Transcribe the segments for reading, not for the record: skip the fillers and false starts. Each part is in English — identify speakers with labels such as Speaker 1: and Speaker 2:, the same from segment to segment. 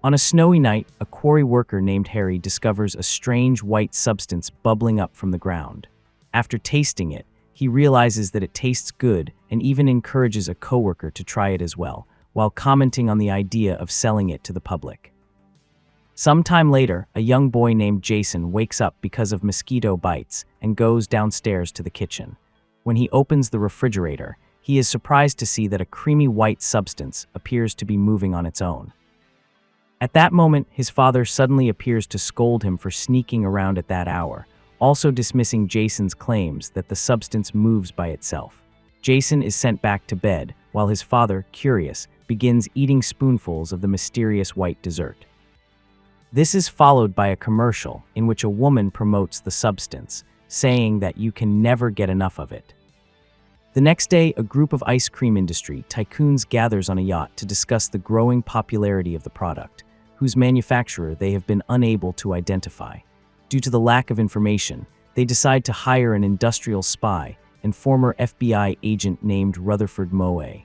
Speaker 1: On a snowy night, a quarry worker named Harry discovers a strange white substance bubbling up from the ground. After tasting it, he realizes that it tastes good and even encourages a coworker to try it as well, while commenting on the idea of selling it to the public. Sometime later, a young boy named Jason wakes up because of mosquito bites and goes downstairs to the kitchen. When he opens the refrigerator, he is surprised to see that a creamy white substance appears to be moving on its own. At that moment, his father suddenly appears to scold him for sneaking around at that hour, also dismissing Jason's claims that the substance moves by itself. Jason is sent back to bed, while his father, curious, begins eating spoonfuls of the mysterious white dessert. This is followed by a commercial in which a woman promotes the substance, saying that you can never get enough of it. The next day, a group of ice cream industry tycoons gathers on a yacht to discuss the growing popularity of the product, whose manufacturer they have been unable to identify. Due to the lack of information, they decide to hire an industrial spy and former FBI agent named Rutherford Moe.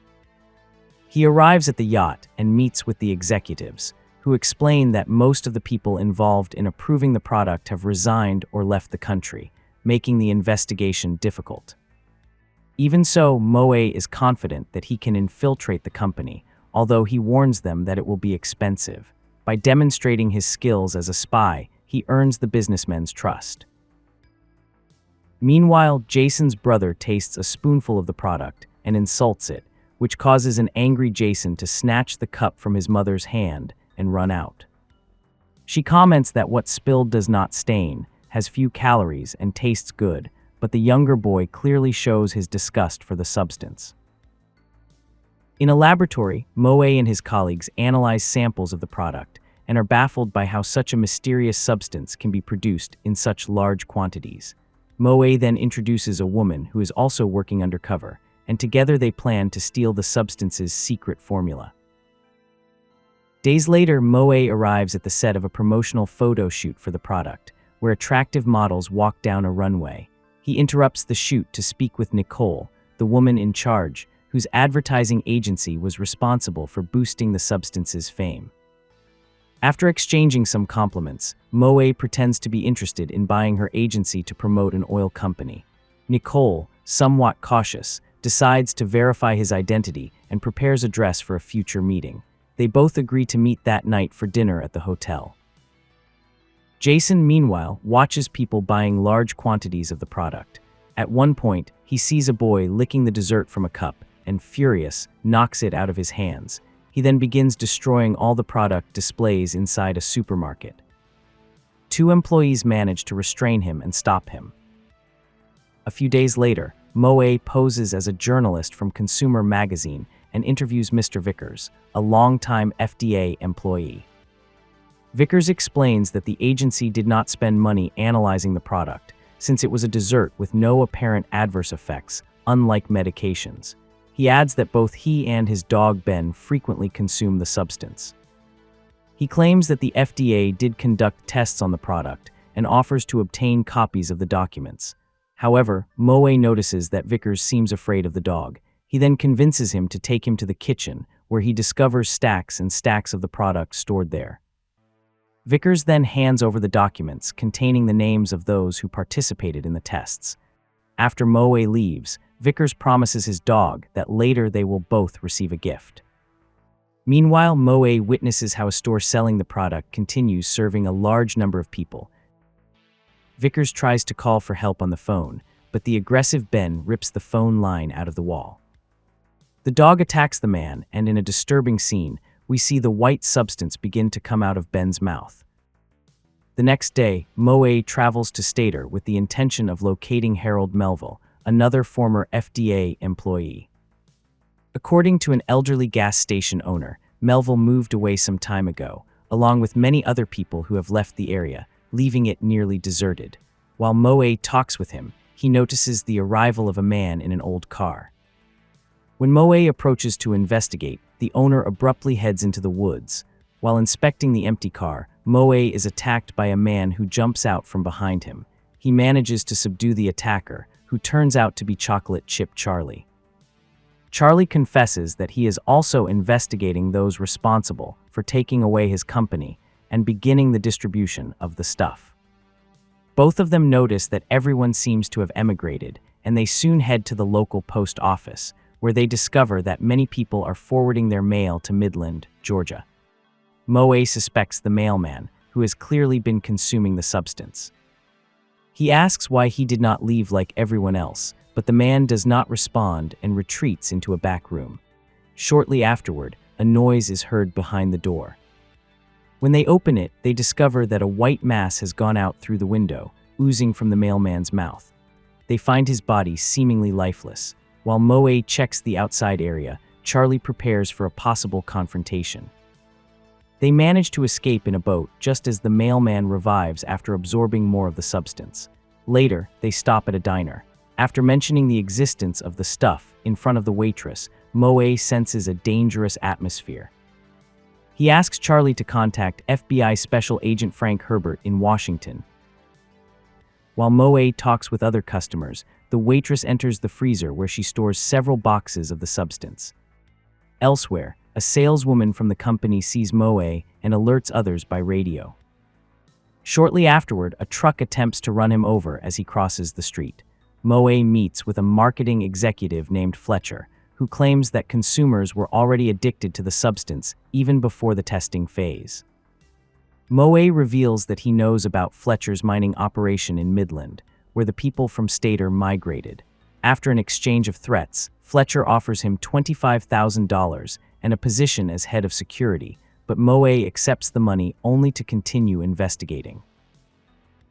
Speaker 1: He arrives at the yacht and meets with the executives, who explain that most of the people involved in approving the product have resigned or left the country, making the investigation difficult. Even so, Moe is confident that he can infiltrate the company, although he warns them that it will be expensive. By demonstrating his skills as a spy, he earns the businessmen's trust. Meanwhile, Jason's brother tastes a spoonful of the product and insults it, which causes an angry Jason to snatch the cup from his mother's hand and run out. She comments that what spilled does not stain, has few calories, and tastes good, but the younger boy clearly shows his disgust for the substance. In a laboratory, Moe and his colleagues analyze samples of the product and are baffled by how such a mysterious substance can be produced in such large quantities. Moe then introduces a woman who is also working undercover, and together they plan to steal the substance's secret formula. Days later, Moe arrives at the set of a promotional photo shoot for the product, where attractive models walk down a runway. He interrupts the shoot to speak with Nicole, the woman in charge, whose advertising agency was responsible for boosting the substance's fame. After exchanging some compliments, Moe pretends to be interested in buying her agency to promote an oil company. Nicole, somewhat cautious, decides to verify his identity and prepares a dress for a future meeting. They both agree to meet that night for dinner at the hotel. Jason, meanwhile, watches people buying large quantities of the product. At one point, he sees a boy licking the dessert from a cup and, furious, knocks it out of his hands. He then begins destroying all the product displays inside a supermarket. Two employees manage to restrain him and stop him. A few days later, Moe poses as a journalist from Consumer Magazine and interviews Mr. Vickers, a longtime FDA employee. Vickers explains that the agency did not spend money analyzing the product, since it was a dessert with no apparent adverse effects, unlike medications. He adds that both he and his dog Ben frequently consume the substance. He claims that the FDA did conduct tests on the product and offers to obtain copies of the documents. However, Moe notices that Vickers seems afraid of the dog. He then convinces him to take him to the kitchen, where he discovers stacks and stacks of the product stored there. Vickers then hands over the documents containing the names of those who participated in the tests. After Moe leaves, Vickers promises his dog that later they will both receive a gift. Meanwhile, Moe witnesses how a store selling the product continues serving a large number of people. Vickers tries to call for help on the phone, but the aggressive Ben rips the phone line out of the wall. The dog attacks the man, and in a disturbing scene, we see the white substance begin to come out of Ben's mouth. The next day, Moe travels to Stater with the intention of locating Harold Melville, another former FDA employee. According to an elderly gas station owner, Melville moved away some time ago, along with many other people who have left the area, leaving it nearly deserted. While Moe talks with him, he notices the arrival of a man in an old car. When Moe approaches to investigate, the owner abruptly heads into the woods. While inspecting the empty car, Moe is attacked by a man who jumps out from behind him. He manages to subdue the attacker, who turns out to be Chocolate Chip Charlie. Charlie confesses that he is also investigating those responsible for taking away his company and beginning the distribution of the stuff. Both of them notice that everyone seems to have emigrated, and they soon head to the local post office, where they discover that many people are forwarding their mail to Midland, Georgia. Moe suspects the mailman, who has clearly been consuming the substance. He asks why he did not leave like everyone else, but the man does not respond and retreats into a back room. Shortly afterward, a noise is heard behind the door. When they open it, they discover that a white mass has gone out through the window, oozing from the mailman's mouth. They find his body seemingly lifeless. While Moe checks the outside area, Charlie prepares for a possible confrontation. They manage to escape in a boat just as the mailman revives after absorbing more of the substance. Later, they stop at a diner. After mentioning the existence of the stuff in front of the waitress, Moe senses a dangerous atmosphere. He asks Charlie to contact FBI Special Agent Frank Herbert in Washington. While Moe talks with other customers, the waitress enters the freezer where she stores several boxes of the substance. Elsewhere, a saleswoman from the company sees Moe and alerts others by radio. Shortly afterward, a truck attempts to run him over as he crosses the street. Moe meets with a marketing executive named Fletcher, who claims that consumers were already addicted to the substance even before the testing phase. Moe reveals that he knows about Fletcher's mining operation in Midland, where the people from Stater migrated. After an exchange of threats, Fletcher offers him $25,000 and a position as head of security, but Moe accepts the money only to continue investigating.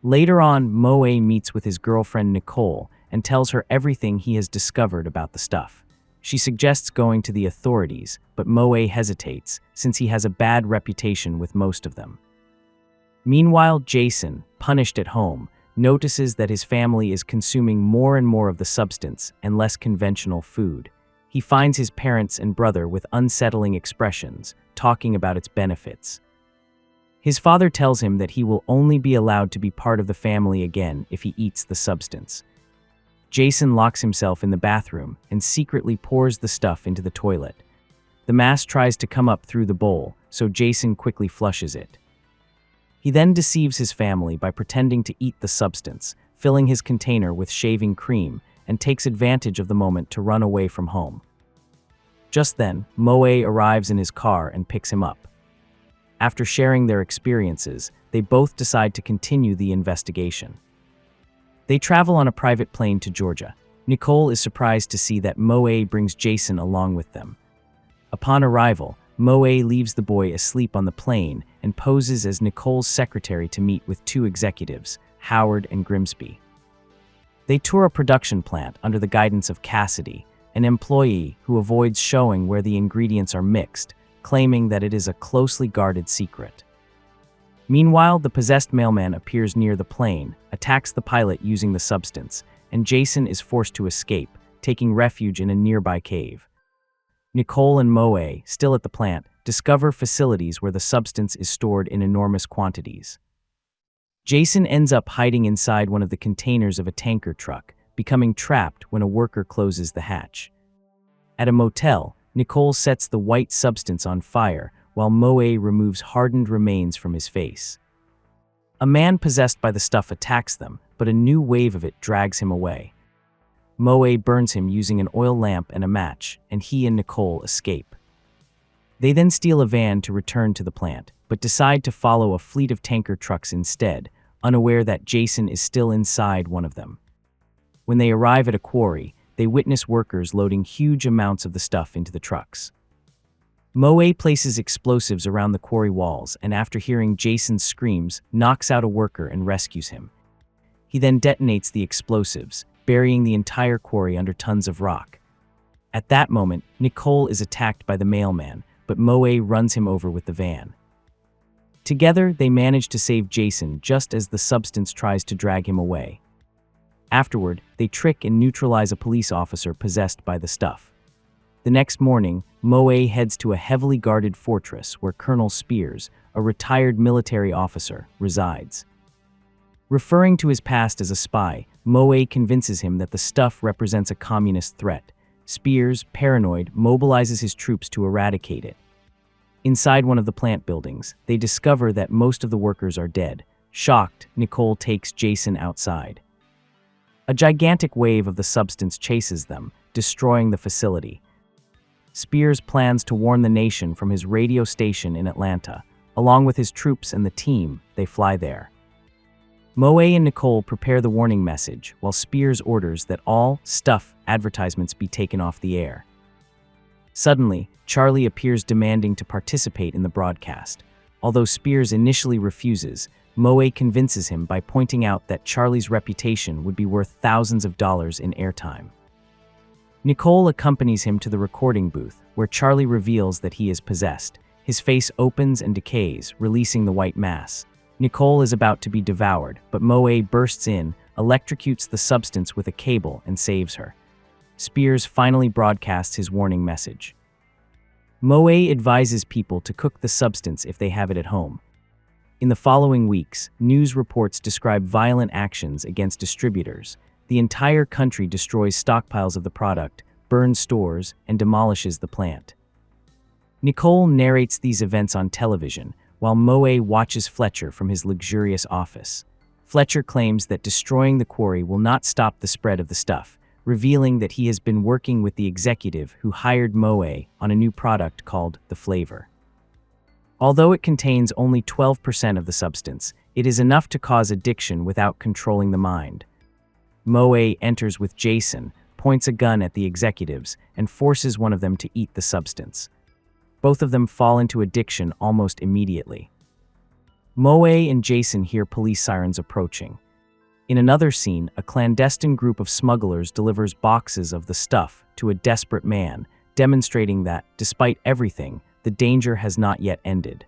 Speaker 1: Later on, Moe meets with his girlfriend Nicole and tells her everything he has discovered about the stuff. She suggests going to the authorities, but Moe hesitates since he has a bad reputation with most of them. Meanwhile, Jason, punished at home, notices that his family is consuming more and more of the substance and less conventional food. He finds his parents and brother with unsettling expressions, talking about its benefits. His father tells him that he will only be allowed to be part of the family again if he eats the substance. Jason locks himself in the bathroom and secretly pours the stuff into the toilet. The mass tries to come up through the bowl, so Jason quickly flushes it. He then deceives his family by pretending to eat the substance, filling his container with shaving cream, and takes advantage of the moment to run away from home. Just then, Moe arrives in his car and picks him up. After sharing their experiences, they both decide to continue the investigation. They travel on a private plane to Georgia. Nicole is surprised to see that Moe brings Jason along with them. Upon arrival, Moe leaves the boy asleep on the plane and poses as Nicole's secretary to meet with two executives, Howard and Grimsby. They tour a production plant under the guidance of Cassidy, an employee who avoids showing where the ingredients are mixed, claiming that it is a closely guarded secret. Meanwhile, the possessed mailman appears near the plane, attacks the pilot using the substance, and Jason is forced to escape, taking refuge in a nearby cave. Nicole and Moe, still at the plant, discover facilities where the substance is stored in enormous quantities. Jason ends up hiding inside one of the containers of a tanker truck, becoming trapped when a worker closes the hatch. At a motel, Nicole sets the white substance on fire while Moe removes hardened remains from his face. A man possessed by the stuff attacks them, but a new wave of it drags him away. Moe burns him using an oil lamp and a match, and he and Nicole escape. They then steal a van to return to the plant, but decide to follow a fleet of tanker trucks instead, unaware that Jason is still inside one of them. When they arrive at a quarry, they witness workers loading huge amounts of the stuff into the trucks. Moe places explosives around the quarry walls and, after hearing Jason's screams, knocks out a worker and rescues him. He then detonates the explosives, burying the entire quarry under tons of rock. At that moment, Nicole is attacked by the mailman, but Moe runs him over with the van. Together, they manage to save Jason just as the substance tries to drag him away. Afterward, they trick and neutralize a police officer possessed by the stuff. The next morning, Moe heads to a heavily guarded fortress where Colonel Spears, a retired military officer, resides. Referring to his past as a spy, Moe convinces him that the stuff represents a communist threat. Spears, paranoid, mobilizes his troops to eradicate it. Inside one of the plant buildings, they discover that most of the workers are dead. Shocked, Nicole takes Jason outside. A gigantic wave of the substance chases them, destroying the facility. Spears plans to warn the nation from his radio station in Atlanta. Along with his troops and the team, they fly there. Moe and Nicole prepare the warning message, while Spears orders that all stuff advertisements be taken off the air. Suddenly, Charlie appears demanding to participate in the broadcast. Although Spears initially refuses, Moe convinces him by pointing out that Charlie's reputation would be worth thousands of dollars in airtime. Nicole accompanies him to the recording booth, where Charlie reveals that he is possessed. His face opens and decays, releasing the white mass. Nicole is about to be devoured, but Moe bursts in, electrocutes the substance with a cable, and saves her. Spears finally broadcasts his warning message. Moe advises people to cook the substance if they have it at home. In the following weeks, news reports describe violent actions against distributors. The entire country destroys stockpiles of the product, burns stores, and demolishes the plant. Nicole narrates these events on television, while Moe watches Fletcher from his luxurious office. Fletcher claims that destroying the quarry will not stop the spread of the stuff, revealing that he has been working with the executive who hired Moe on a new product called the Flavor. Although it contains only 12% of the substance, it is enough to cause addiction without controlling the mind. Moe enters with Jason, points a gun at the executives, and forces one of them to eat the substance. Both of them fall into addiction almost immediately. Moe and Jason hear police sirens approaching. In another scene, a clandestine group of smugglers delivers boxes of the stuff to a desperate man, demonstrating that, despite everything, the danger has not yet ended.